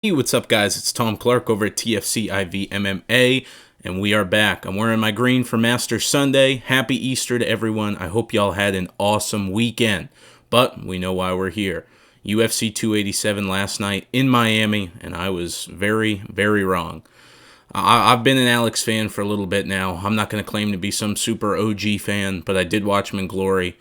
Hey, what's up, guys? It's Tom Clark over at TFC IV MMA, and we are back. I'm wearing my green for Master Sunday. Happy Easter to everyone. I hope y'all had an awesome weekend, but we know why we're here. UFC 287 last night in Miami, and I was very, very wrong. I've been an Alex fan for a little bit now. I'm not going to claim to be some super OG fan, but I did watch him in glory.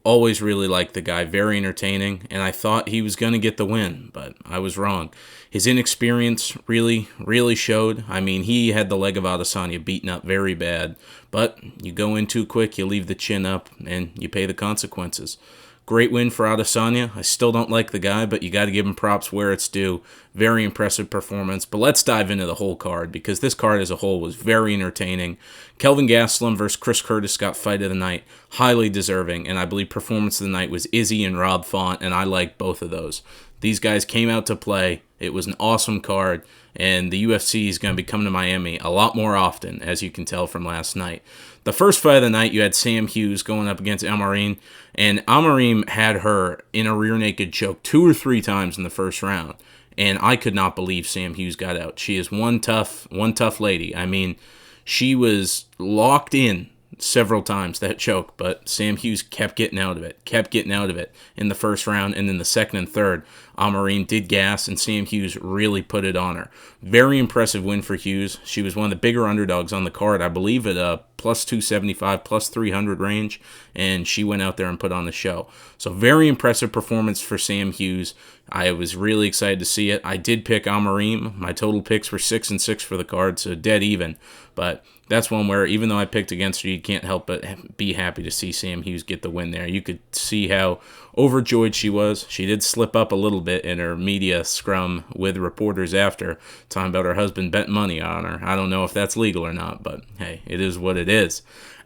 Always really liked the guy, very entertaining, and I thought he was going to get the win, but I was wrong. His inexperience really, really showed. I mean, he had the leg of Adesanya beaten up very bad, but you go in too quick, you leave the chin up, and you pay the consequences. Great win for Adesanya. I still don't like the guy, but you got to give him props where it's due. Very impressive performance. But let's dive into the whole card, because this card as a whole was very entertaining. Kelvin Gastelum versus Chris Curtis got fight of the night. Highly deserving. And I believe performance of the night was Izzy and Rob Font, and I like both of those. These guys came out to play. It was an awesome card, and the UFC is going to be coming to Miami a lot more often, as you can tell from last night. The first fight of the night, you had Sam Hughes going up against Amarim, and Amarim had her in a rear naked choke 2 or 3 times in the first round, and I could not believe Sam Hughes got out. She is one tough lady. I mean, she was locked in several times, that choke, but Sam Hughes kept getting out of it in the first round, and then the second and third, Amarim did gas, and Sam Hughes really put it on her. Very impressive win for Hughes. She was one of the bigger underdogs on the card, I believe at a plus 275, plus 300 range, and she went out there and put on the show. So very impressive performance for Sam Hughes. I was really excited to see it. I did pick Amarim. My total picks were 6 and 6 for the card, so dead even. But that's one where, even though I picked against her, you can't help but be happy to see Sam Hughes get the win there. You could see how overjoyed she was. She did slip up a little bit in her media scrum with reporters after, talking about her husband bet money on her. I don't know if that's legal or not, but hey, it is what it is.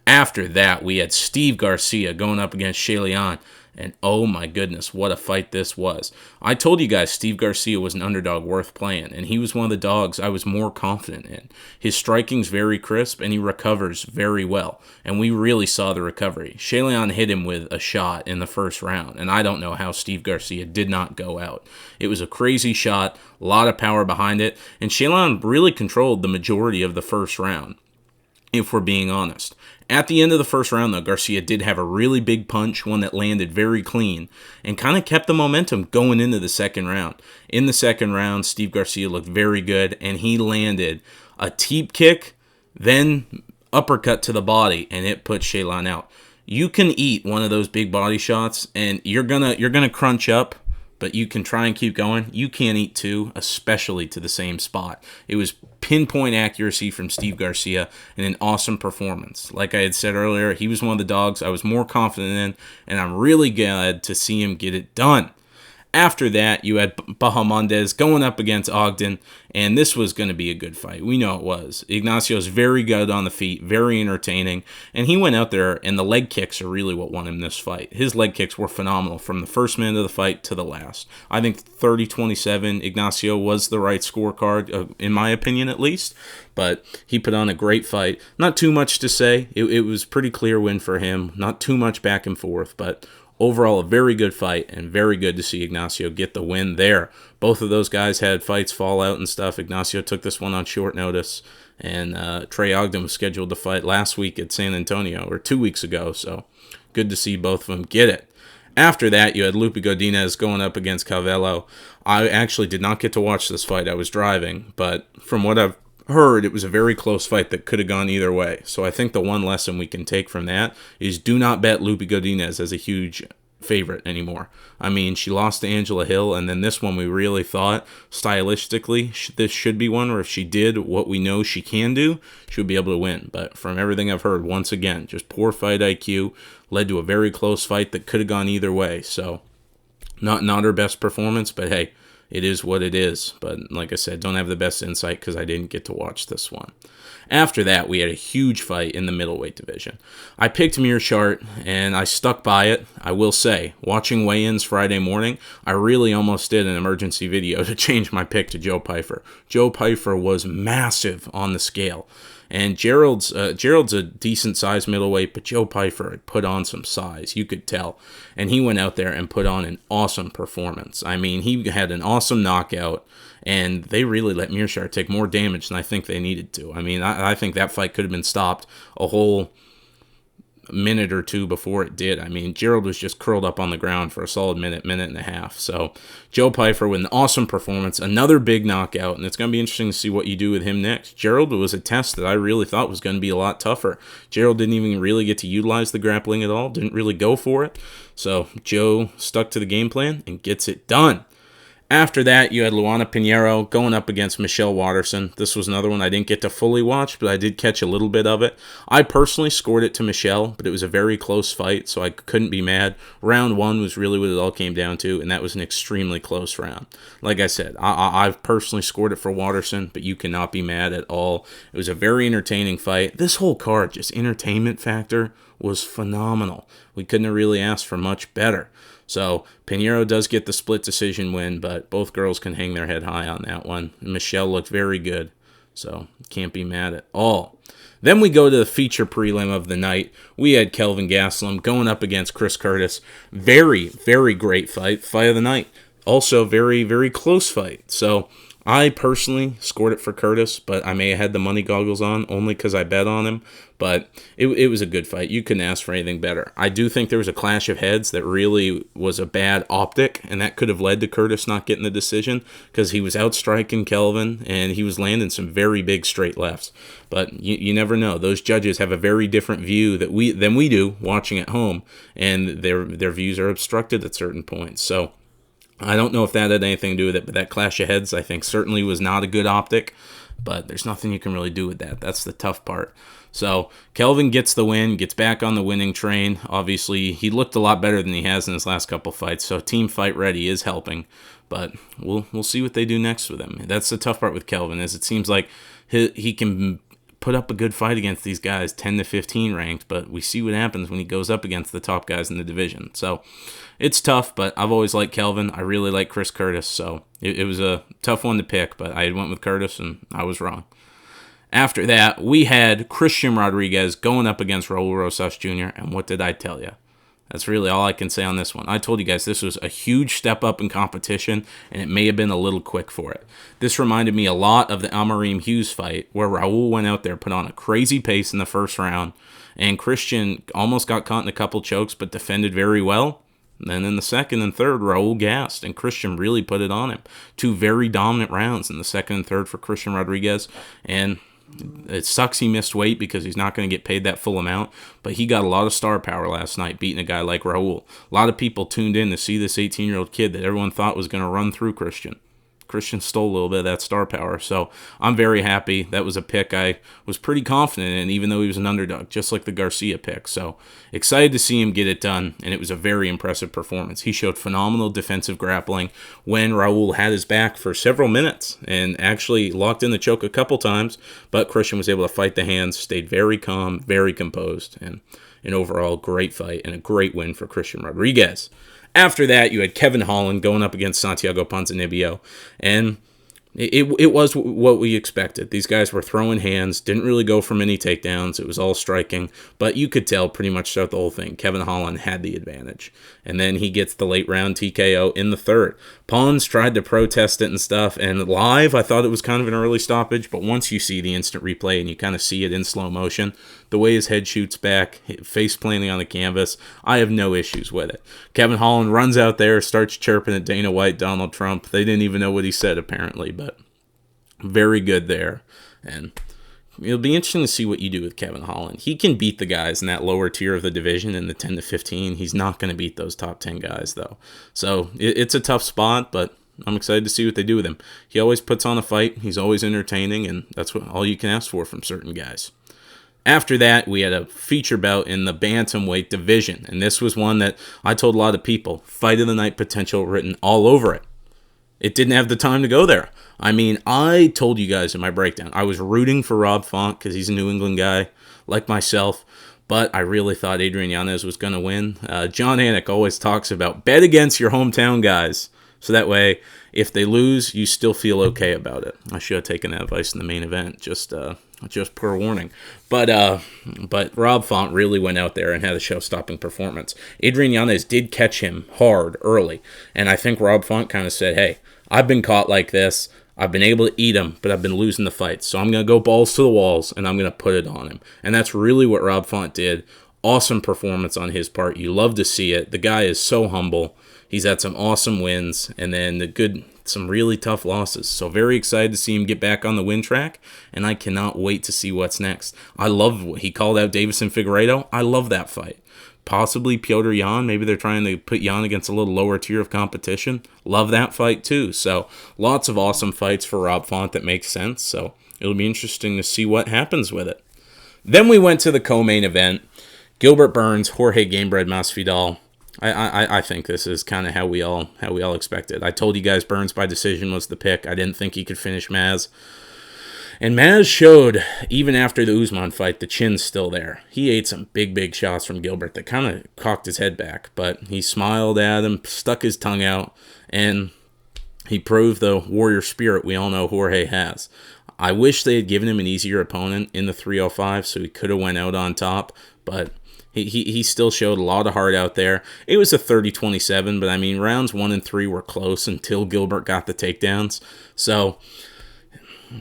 After that, we had Steve Garcia going up against Shayleon. And oh my goodness, what a fight this was. I told you guys Steve Garcia was an underdog worth playing, and he was one of the dogs I was more confident in. His striking's very crisp, and he recovers very well. And we really saw the recovery. Shayleon hit him with a shot in the first round, and I don't know how Steve Garcia did not go out. It was a crazy shot, a lot of power behind it, and Shayleon really controlled the majority of the first round, if we're being honest. At the end of the first round, though, Garcia did have a really big punch, one that landed very clean, and kind of kept the momentum going into the second round. In the second round, Steve Garcia looked very good, and he landed a teep kick, then uppercut to the body, and it put Shayleon out. You can eat one of those big body shots, and you're gonna crunch up, but you can try and keep going. You can't eat 2, especially to the same spot. It was pinpoint accuracy from Steve Garcia and an awesome performance. Like I had said earlier, he was one of the dogs I was more confident in, and I'm really glad to see him get it done. After that, you had Bahamondes going up against Ogden, and this was going to be a good fight. We know it was. Ignacio's very good on the feet, very entertaining, and he went out there, and the leg kicks are really what won him this fight. His leg kicks were phenomenal from the first minute of the fight to the last. I think 30-27, Ignacio was the right scorecard, in my opinion at least, but he put on a great fight. Not too much to say. It was a pretty clear win for him. Not too much back and forth, but overall, a very good fight, and very good to see Ignacio get the win there. Both of those guys had fights fall out and stuff. Ignacio took this one on short notice, and Trey Ogden was scheduled to fight last week at San Antonio, or 2 weeks ago, so good to see both of them get it. After that, you had Lupe Godinez going up against Calvello. I actually did not get to watch this fight. I was driving, but from what I've heard, it was a very close fight that could have gone either way. So I think the one lesson we can take from that is do not bet Lupe Godinez as a huge favorite anymore. I mean, she lost to Angela Hill, and then this one we really thought stylistically this should be one where if she did what we know she can do, she would be able to win. But from everything I've heard, once again, just poor fight IQ, led to a very close fight that could have gone either way. So not her best performance, but hey, it is what it is. But like I said, don't have the best insight because I didn't get to watch this one. After that, we had a huge fight in the middleweight division. I picked Meerschaert, and I stuck by it. I will say, watching weigh-ins Friday morning, I really almost did an emergency video to change my pick to Joe Pyfer. Joe Pyfer was massive on the scale. And Gerald's a decent sized middleweight, but Joe Pyfer had put on some size, you could tell. And he went out there and put on an awesome performance. I mean, he had an awesome knockout, and they really let Mearshart take more damage than I think they needed to. I mean, I think that fight could have been stopped a whole minute or two before it did. I mean, Gerald was just curled up on the ground for a solid minute and a half. So Joe Pyfer with an awesome performance, another big knockout, and it's going to be interesting to see what you do with him next. Gerald was a test that I really thought was going to be a lot tougher. Gerald didn't even really get to utilize the grappling at all, didn't really go for it. So Joe stuck to the game plan and gets it done. After that, you had Luana Pinheiro going up against Michelle Waterson. This was another one I didn't get to fully watch, but I did catch a little bit of it. I personally scored it to Michelle, but it was a very close fight, so I couldn't be mad. Round 1 was really what it all came down to, and that was an extremely close round. Like I said, I've personally scored it for Waterson, but you cannot be mad at all. It was a very entertaining fight. This whole card, just entertainment factor, was phenomenal. We couldn't have really asked for much better. So Pinheiro does get the split decision win, but both girls can hang their head high on that one. Michelle looked very good, so can't be mad at all. Then we go to the feature prelim of the night. We had Kelvin Gastelum going up against Chris Curtis. Very, very great fight. Fight of the night. Also very, very close fight. So I personally scored it for Curtis, but I may have had the money goggles on only because I bet on him. But it was a good fight. You couldn't ask for anything better. I do think there was a clash of heads that really was a bad optic, and that could have led to Curtis not getting the decision because he was outstriking Kelvin, and he was landing some very big straight lefts. But you never know. Those judges have a very different view than we do watching at home, and their views are obstructed at certain points. So I don't know if that had anything to do with it, but that clash of heads, I think, certainly was not a good optic. But there's nothing you can really do with that. That's the tough part. So Kelvin gets the win, gets back on the winning train. Obviously, he looked a lot better than he has in his last couple fights. So team fight ready is helping. But we'll see what they do next with him. That's the tough part with Kelvin, is it seems like he can put up a good fight against these guys, 10 to 15 ranked, but we see what happens when he goes up against the top guys in the division. So it's tough, but I've always liked Kelvin. I really like Chris Curtis, so it was a tough one to pick, but I went with Curtis, and I was wrong. After that, we had Christian Rodriguez going up against Raul Rosas Jr., and what did I tell you? That's really all I can say on this one. I told you guys this was a huge step up in competition, and it may have been a little quick for it. This reminded me a lot of the Almarim Hughes fight, where Raul went out there, put on a crazy pace in the first round, and Christian almost got caught in a couple chokes, but defended very well. And then in the second and third, Raul gassed, and Christian really put it on him. 2 very dominant rounds in the second and third for Christian Rodriguez, and it sucks he missed weight because he's not going to get paid that full amount, but he got a lot of star power last night beating a guy like Raul. A lot of people tuned in to see this 18-year-old kid that everyone thought was going to run through Christian. Christian stole a little bit of that star power, so I'm very happy. That was a pick I was pretty confident in, even though he was an underdog, just like the Garcia pick. So excited to see him get it done, and it was a very impressive performance. He showed phenomenal defensive grappling when Raul had his back for several minutes and actually locked in the choke a couple times, but Christian was able to fight the hands, stayed very calm, very composed, and an overall great fight and a great win for Christian Rodriguez. After that, you had Kevin Holland going up against Santiago Ponzinibbio, and it was what we expected. These guys were throwing hands, didn't really go for many takedowns. It was all striking, but you could tell pretty much throughout the whole thing, Kevin Holland had the advantage. And then he gets the late round TKO in the third. Pons tried to protest it and stuff, and live, I thought it was kind of an early stoppage, but once you see the instant replay and you kind of see it in slow motion, the way his head shoots back, face planting on the canvas, I have no issues with it. Kevin Holland runs out there, starts chirping at Dana White, Donald Trump. They didn't even know what he said, apparently, but very good there. And it'll be interesting to see what you do with Kevin Holland. He can beat the guys in that lower tier of the division in the 10 to 15. He's not going to beat those top 10 guys, though. So it's a tough spot, but I'm excited to see what they do with him. He always puts on a fight. He's always entertaining, and that's all you can ask for from certain guys. After that, we had a feature bout in the bantamweight division, and this was one that I told a lot of people, fight of the night potential written all over it. It didn't have the time to go there. I mean, I told you guys in my breakdown, I was rooting for Rob Font because he's a New England guy, like myself, but I really thought Adrian Yanez was going to win. John Anik always talks about bet against your hometown guys, so that way, if they lose, you still feel okay about it. I should have taken that advice in the main event. Just Just per warning. But Rob Font really went out there and had a show-stopping performance. Adrian Yanez did catch him hard early, and I think Rob Font kind of said, hey, I've been caught like this. I've been able to eat him, but I've been losing the fights. So I'm going to go balls to the walls, and I'm going to put it on him. And that's really what Rob Font did. Awesome performance on his part. You love to see it. The guy is so humble. He's had some awesome wins, and then some really tough losses. So very excited to see him get back on the win track, and I cannot wait to see what's next. I love what he called out Davison Figueiredo. I love that fight. Possibly Piotr Jan. Maybe they're trying to put Jan against a little lower tier of competition. Love that fight too. So lots of awesome fights for Rob Font that make sense. So it'll be interesting to see what happens with it. Then we went to the co-main event. Gilbert Burns, Jorge Gamebred Masvidal. I think this is kind of how we all expected. I told you guys Burns by decision was the pick. I didn't think he could finish Maz. And Maz showed, even after the Usman fight, the chin's still there. He ate some big shots from Gilbert that kind of cocked his head back. But he smiled at him, stuck his tongue out, and he proved the warrior spirit we all know Jorge has. I wish they had given him an easier opponent in the 305 so he could have went out on top. But he still showed a lot of heart out there. It was a 30-27, but I mean, rounds 1 and 3 were close until Gilbert got the takedowns. So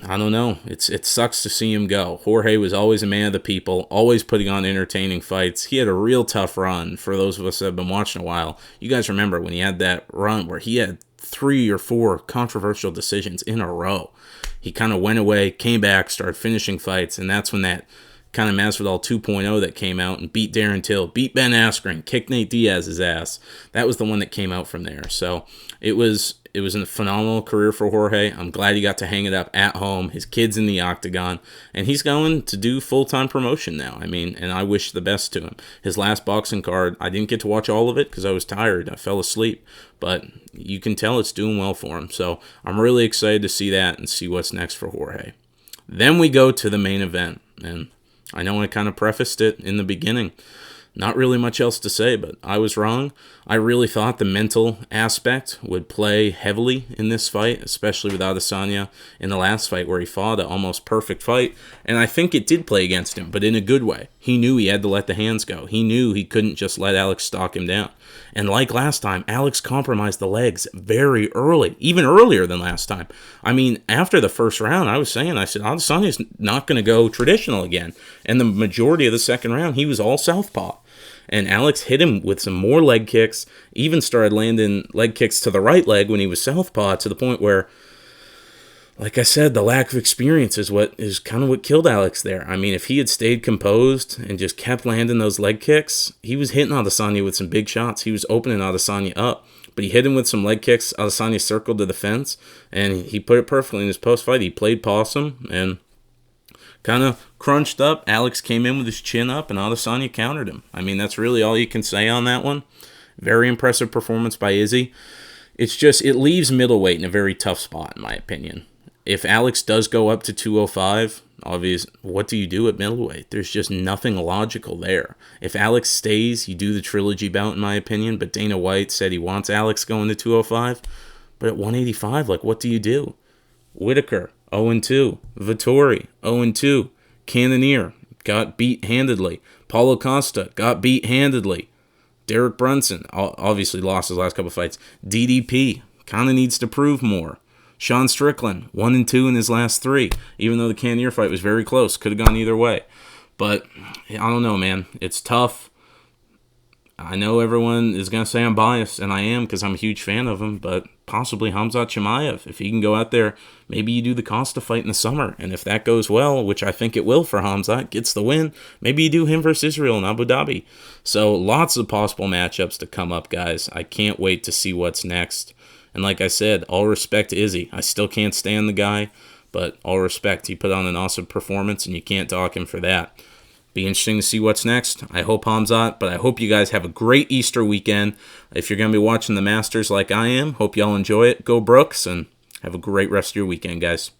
I don't know. It sucks to see him go. Jorge was always a man of the people, always putting on entertaining fights. He had a real tough run for those of us that have been watching a while. You guys remember when he had that run where he had 3 or 4 controversial decisions in a row. He kind of went away, came back, started finishing fights, and that's when that kind of Masvidal 2.0 that came out and beat Darren Till, beat Ben Askren, kicked Nate Diaz's ass. That was the one that came out from there. So it was a phenomenal career for Jorge. I'm glad he got to hang it up at home. His kid's in the octagon, and he's going to do full-time promotion now. I mean, and I wish the best to him. His last boxing card, I didn't get to watch all of it because I was tired. I fell asleep, but you can tell it's doing well for him. So I'm really excited to see that and see what's next for Jorge. Then we go to the main event, and I know I kind of prefaced it in the beginning. Not really much else to say, but I was wrong. I really thought the mental aspect would play heavily in this fight, especially with Adesanya in the last fight where he fought an almost perfect fight. And I think it did play against him, but in a good way. He knew he had to let the hands go. He knew he couldn't just let Alex stalk him down. And like last time, Alex compromised the legs very early, even earlier than last time. I mean, after the first round, I said, Adesanya's not going to go traditional again. And the majority of the second round, he was all southpaw. And Alex hit him with some more leg kicks, even started landing leg kicks to the right leg when he was southpaw, to the point where, like I said, the lack of experience is kind of what killed Alex there. I mean, if he had stayed composed and just kept landing those leg kicks, he was hitting Adesanya with some big shots. He was opening Adesanya up. But he hit him with some leg kicks. Adesanya circled to the fence, and he put it perfectly in his post-fight. He played possum and kind of crunched up. Alex came in with his chin up, and Adesanya countered him. I mean, that's really all you can say on that one. Very impressive performance by Izzy. It's just, it leaves middleweight in a very tough spot, in my opinion. If Alex does go up to 205, obviously, what do you do at middleweight? There's just nothing logical there. If Alex stays, you do the trilogy bout, in my opinion, but Dana White said he wants Alex going to 205. But at 185, what do you do? Whitaker, 0-2. Vettori, 0-2. Cannonier got beat handedly. Paulo Costa got beat handedly. Derek Brunson obviously lost his last couple fights. DDP kind of needs to prove more. Sean Strickland, 1-2 in his last 3, even though the Cannonier fight was very close. Could have gone either way. But I don't know, man. It's tough. I know everyone is going to say I'm biased, and I am because I'm a huge fan of him, but possibly Khamzat Chimaev. If he can go out there, maybe you do the Costa fight in the summer, and if that goes well, which I think it will for Khamzat, gets the win, maybe you do him versus Israel in Abu Dhabi. So lots of possible matchups to come up, guys. I can't wait to see what's next. And like I said, all respect to Izzy. I still can't stand the guy, but all respect. He put on an awesome performance, and you can't dock him for that. Be interesting to see what's next. I hope Khamzat, but I hope you guys have a great Easter weekend. If you're going to be watching the Masters like I am, hope y'all enjoy it. Go Brooks, and have a great rest of your weekend, guys.